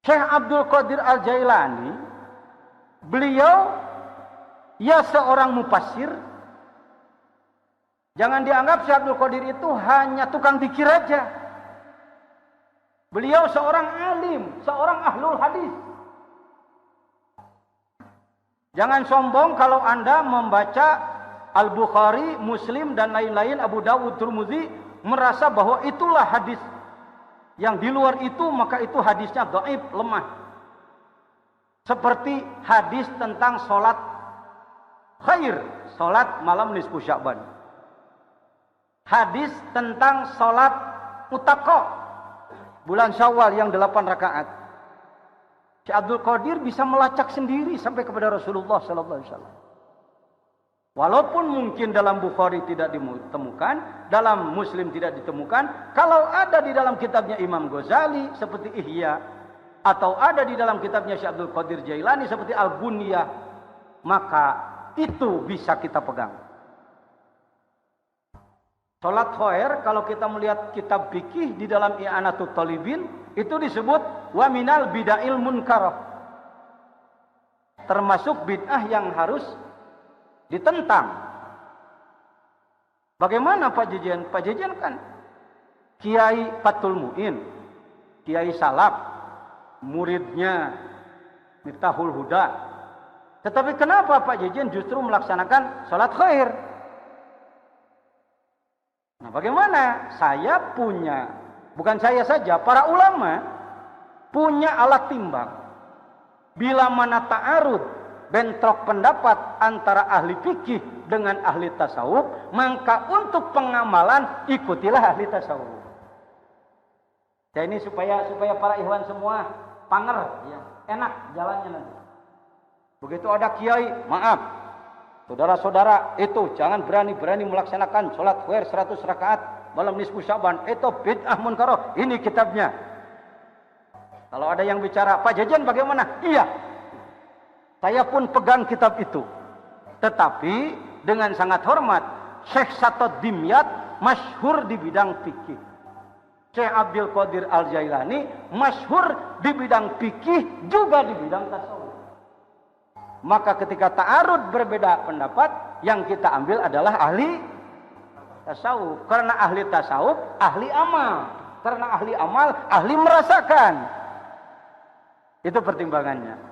Syekh Abdul Qadir Al-Jailani, beliau ya seorang mufassir. Jangan dianggap Syekh Abdul Qadir itu hanya tukang zikir aja. Beliau seorang alim, seorang ahlul hadis. Jangan sombong kalau Anda membaca Al-Bukhari, Muslim dan lain-lain, Abu Dawud, Tirmidzi, merasa bahwa itulah hadis. Yang di luar itu maka itu hadisnya dhaif, lemah. Seperti hadis tentang sholat khair, sholat malam nisfu Sya'ban. Hadis tentang sholat mutaqo, bulan Syawal yang 8 rakaat. Syekh Abdul Qadir bisa melacak sendiri sampai kepada Rasulullah sallallahu alaihi wasallam. Walaupun mungkin dalam Bukhari tidak ditemukan, dalam Muslim tidak ditemukan, kalau ada di dalam kitabnya Imam Ghazali seperti Ihya, atau ada di dalam kitabnya Syekh Abdul Qadir Jailani seperti Al-Bunyah, maka itu bisa kita pegang. Salat khair, kalau kita melihat kitab fikih di dalam I'anatul Talibin, itu disebut wa minal bid'ail munkarah. Termasuk bid'ah yang harus ditentang. Bagaimana Pak Jejen? Pak Jejen kan Kiai Fathul Mu'in, Kiai Salaf, muridnya Miftahul Huda. Tetapi kenapa Pak Jejen justru melaksanakan salat khair? Nah, bagaimana? Saya punya, bukan saya saja, para ulama punya alat timbang. Bila mana ta'arud, bentrok pendapat antara ahli fikih dengan ahli tasawuf, maka untuk pengamalan ikutilah ahli tasawuf. Ya, ini supaya para ikhwan semua panger, ya, enak jalannya nanti. Begitu ada kiai, maaf, saudara-saudara, itu jangan berani-berani melaksanakan sholat khair 100 rakaat malam nisfu Sya'ban. Itu bid'ah munkarah. Ini kitabnya. Kalau ada yang bicara, Pak Jejen bagaimana? Iya, saya pun pegang kitab itu. Tetapi dengan sangat hormat, Syekh Satad Dimyat masyhur di bidang fikih. Syekh Abdul Qadir Al-Jailani masyhur di bidang fikih, juga di bidang tasawuf. Maka ketika ta'arud berbeda pendapat, yang kita ambil adalah ahli tasawuf. Karena ahli tasawuf, ahli amal. Karena ahli amal, ahli merasakan. Itu pertimbangannya.